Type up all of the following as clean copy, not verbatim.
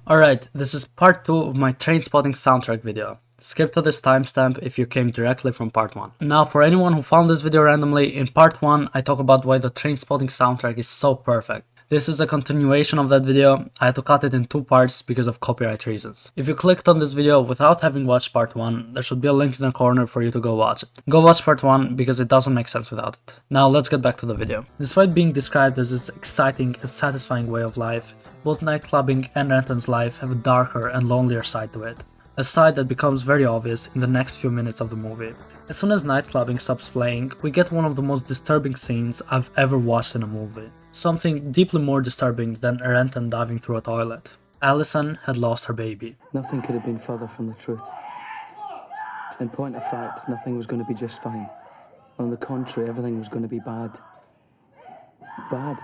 Alright, this is part 2 of my Trainspotting soundtrack video. Skip to this timestamp if you came directly from part 1. Now for anyone who found this video randomly, in part 1 I talk about why the Trainspotting soundtrack is so perfect. This is a continuation of that video. I had to cut it in 2 parts because of copyright reasons. If you clicked on this video without having watched part 1, there should be a link in the corner for you to go watch it. Go watch part 1 because it doesn't make sense without it. Now let's get back to the video. Despite being described as this exciting and satisfying way of life, both Nightclubbing and Renton's life have a darker and lonelier side to it. A side that becomes very obvious in the next few minutes of the movie. As soon as Nightclubbing stops playing, we get one of the most disturbing scenes I've ever watched in a movie. Something deeply more disturbing than Renton diving through a toilet. Alison had lost her baby. Nothing could have been further from the truth. In point of fact, nothing was going to be just fine. On the contrary, everything was going to be bad. Bad?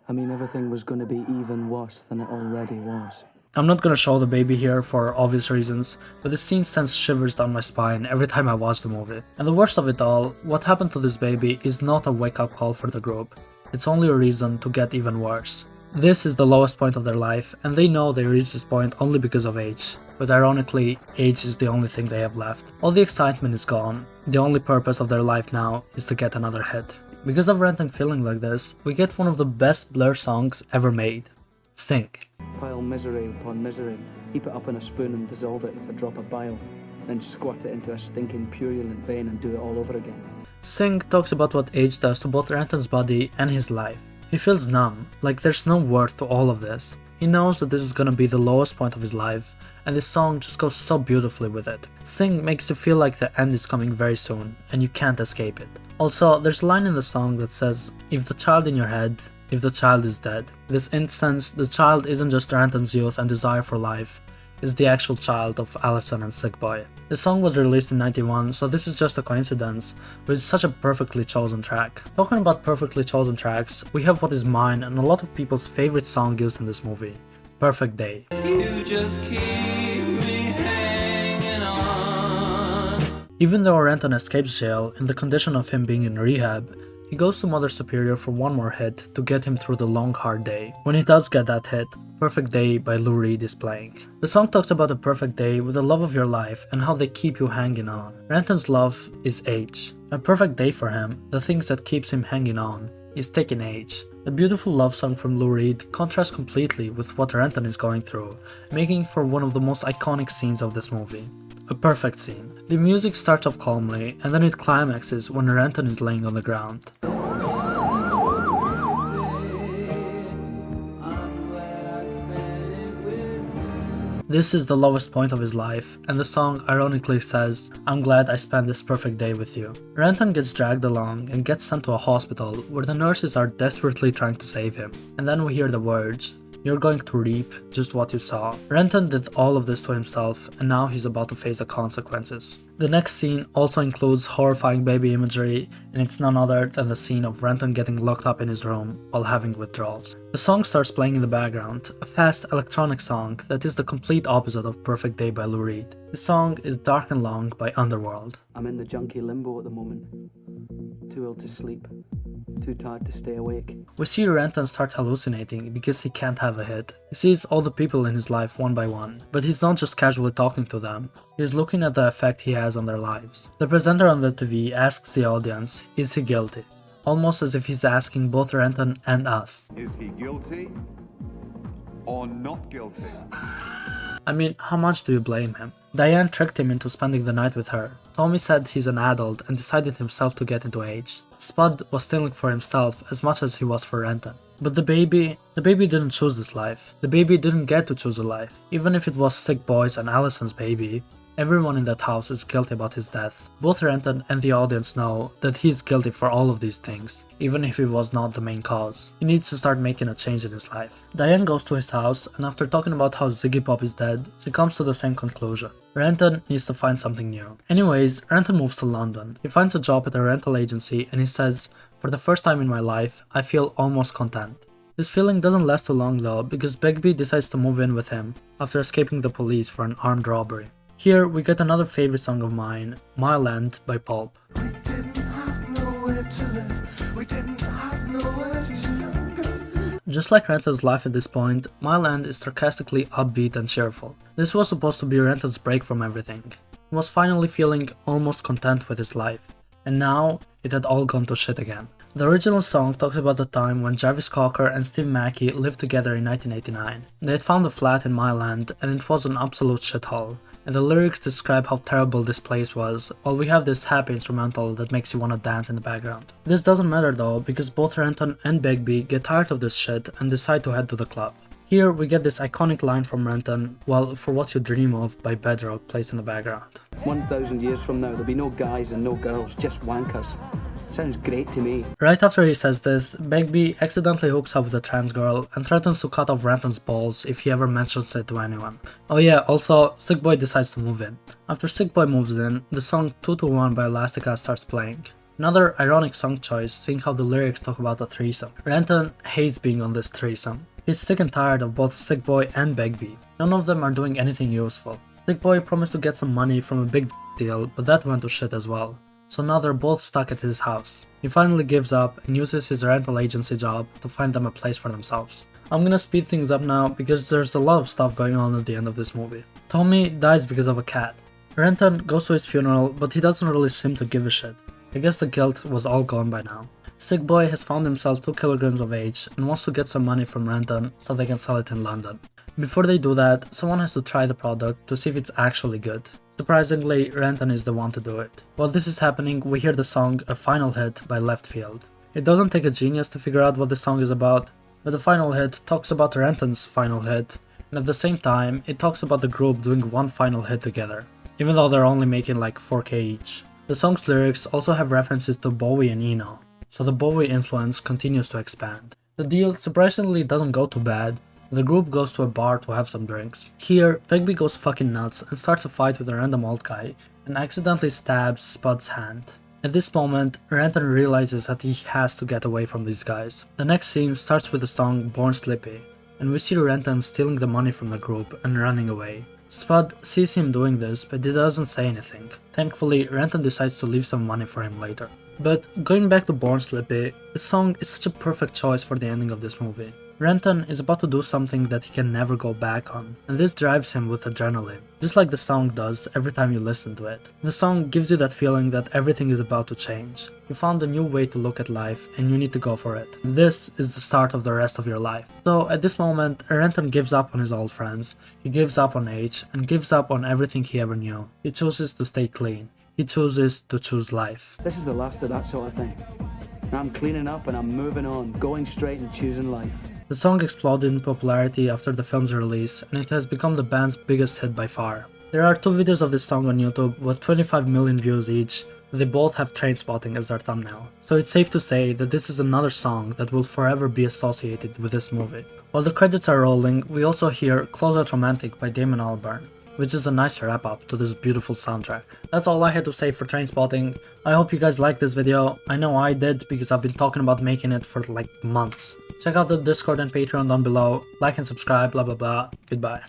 I mean, everything was going to be even worse than it already was. I'm not gonna show the baby here for obvious reasons, but the scene sends shivers down my spine every time I watch the movie. And the worst of it all, what happened to this baby is not a wake-up call for the group. It's only a reason to get even worse. This is the lowest point of their life, and they know they reached this point only because of age. But ironically, age is the only thing they have left. All the excitement is gone. The only purpose of their life now is to get another hit. Because of Renton feeling like this, we get one of the best Blur songs ever made. Sink. Pile misery upon misery, heap it up in a spoon and dissolve it with a drop of bile, then squirt it into a stinking purulent vein and do it all over again. Sink talks about what age does to both Renton's body and his life. He feels numb, like there's no worth to all of this. He knows that this is gonna be the lowest point of his life, and this song just goes so beautifully with it. Sing makes you feel like the end is coming very soon, and you can't escape it. Also, there's a line in the song that says, "If the child in your head, if the child is dead." In this instance, the child isn't just Renton's youth and desire for life, it's the actual child of Alison and Sick Boy. The song was released in '91, so this is just a coincidence, but it's such a perfectly chosen track. Talking about perfectly chosen tracks, we have what is mine and a lot of people's favorite song used in this movie, Perfect Day. You just keep me hanging on. Even though Renton escapes jail in the condition of him being in rehab, he goes to Mother Superior for one more hit to get him through the long hard day. When he does get that hit, Perfect Day by Lou Reed is playing. The song talks about a perfect day with the love of your life and how they keep you hanging on. Renton's love is age. A perfect day for him, the things that keeps him hanging on, is taking age. A beautiful love song from Lou Reed contrasts completely with what Renton is going through, making for one of the most iconic scenes of this movie. A perfect scene. The music starts off calmly and then it climaxes when Renton is laying on the ground. This is the lowest point of his life, and the song ironically says, "I'm glad I spent this perfect day with you." Renton gets dragged along and gets sent to a hospital where the nurses are desperately trying to save him. And then we hear the words, "You're going to reap just what you sow." Renton did all of this to himself, and now he's about to face the consequences. The next scene also includes horrifying baby imagery, and it's none other than the scene of Renton getting locked up in his room while having withdrawals. The song starts playing in the background, a fast electronic song that is the complete opposite of Perfect Day by Lou Reed. The song is Dark and Long by Underworld. I'm in the junkie limbo at the moment. Too ill to sleep. Too tired to stay awake. We see Renton start hallucinating because he can't have a hit. He sees all the people in his life one by one, but he's not just casually talking to them, he's looking at the effect he has on their lives. The presenter on the TV asks the audience, is he guilty? Almost as if he's asking both Renton and us. Is he guilty or not guilty? I mean, how much do you blame him? Diane tricked him into spending the night with her. Tommy said he's an adult and decided himself to get into age. Spud was stealing for himself as much as he was for Renton. But the baby didn't choose this life. The baby didn't get to choose a life. Even if it was Sick Boy's and Alison's baby, everyone in that house is guilty about his death. Both Renton and the audience know that he is guilty for all of these things, even if he was not the main cause. He needs to start making a change in his life. Diane goes to his house, and after talking about how Iggy Pop is dead, she comes to the same conclusion. Renton needs to find something new. Anyways, Renton moves to London. He finds a job at a rental agency and he says, "For the first time in my life, I feel almost content." This feeling doesn't last too long though, because Begbie decides to move in with him after escaping the police for an armed robbery. Here we get another favorite song of mine, My Land by Pulp. We didn't have nowhere to live. We didn't have nowhere to go. Just like Renton's life at this point, My Land is sarcastically upbeat and cheerful. This was supposed to be Renton's break from everything. He was finally feeling almost content with his life, and now it had all gone to shit again. The original song talks about the time when Jarvis Cocker and Steve Mackey lived together in 1989. They had found a flat in My Land and it was an absolute shithole, and the lyrics describe how terrible this place was, while we have this happy instrumental that makes you wanna dance in the background. This doesn't matter though, because both Renton and Begbie get tired of this shit and decide to head to the club. Here we get this iconic line from Renton, while For What You Dream Of by Bedrock plays in the background. 1,000 years from now, there'll be no guys and no girls, just wankers. Sounds great to me. Right after he says this, Begbie accidentally hooks up with a trans girl and threatens to cut off Renton's balls if he ever mentions it to anyone. Oh yeah, also, Sick Boy decides to move in. After Sick Boy moves in, the song 2 to 1 by Elastica starts playing. Another ironic song choice, seeing how the lyrics talk about a threesome. Renton hates being on this threesome. He's sick and tired of both Sick Boy and Begbie. None of them are doing anything useful. Sick Boy promised to get some money from a big deal, but that went to shit as well. So now they're both stuck at his house. He finally gives up and uses his rental agency job to find them a place for themselves. I'm gonna speed things up now because there's a lot of stuff going on at the end of this movie. Tommy dies because of a cat. Renton goes to his funeral, but he doesn't really seem to give a shit. I guess the guilt was all gone by now. Sick Boy has found himself 2 kilograms of age and wants to get some money from Renton so they can sell it in London. Before they do that, someone has to try the product to see if it's actually good. Surprisingly, Renton is the one to do it. While this is happening, we hear the song A Final Hit by Leftfield. It doesn't take a genius to figure out what the song is about, but the final hit talks about Renton's final hit, and at the same time, it talks about the group doing one final hit together, even though they're only making like 4k each. The song's lyrics also have references to Bowie and Eno, so the Bowie influence continues to expand. The deal surprisingly doesn't go too bad. The group goes to a bar to have some drinks. Here, Begbie goes fucking nuts and starts a fight with a random old guy and accidentally stabs Spud's hand. At this moment, Renton realizes that he has to get away from these guys. The next scene starts with the song Born Slippy, and we see Renton stealing the money from the group and running away. Spud sees him doing this, but he doesn't say anything. Thankfully, Renton decides to leave some money for him later. But going back to Born Slippy, the song is such a perfect choice for the ending of this movie. Renton is about to do something that he can never go back on, and this drives him with adrenaline, just like the song does every time you listen to it. The song gives you that feeling that everything is about to change. You found a new way to look at life and you need to go for it. This is the start of the rest of your life. So at this moment, Renton gives up on his old friends, he gives up on age, and gives up on everything he ever knew. He chooses to stay clean. He chooses to choose life. This is the last of that sort of thing. I'm cleaning up and I'm moving on, going straight and choosing life. The song exploded in popularity after the film's release, and it has become the band's biggest hit by far. There are 2 videos of this song on YouTube with 25 million views each, and they both have Trainspotting as their thumbnail. So it's safe to say that this is another song that will forever be associated with this movie. While the credits are rolling, we also hear Close Out Romantic by Damon Albarn, which is a nice wrap up to this beautiful soundtrack. That's all I had to say for Trainspotting. I hope you guys liked this video. I know I did because I've been talking about making it for like months. Check out the Discord and Patreon down below, like and subscribe, blah blah blah. Goodbye.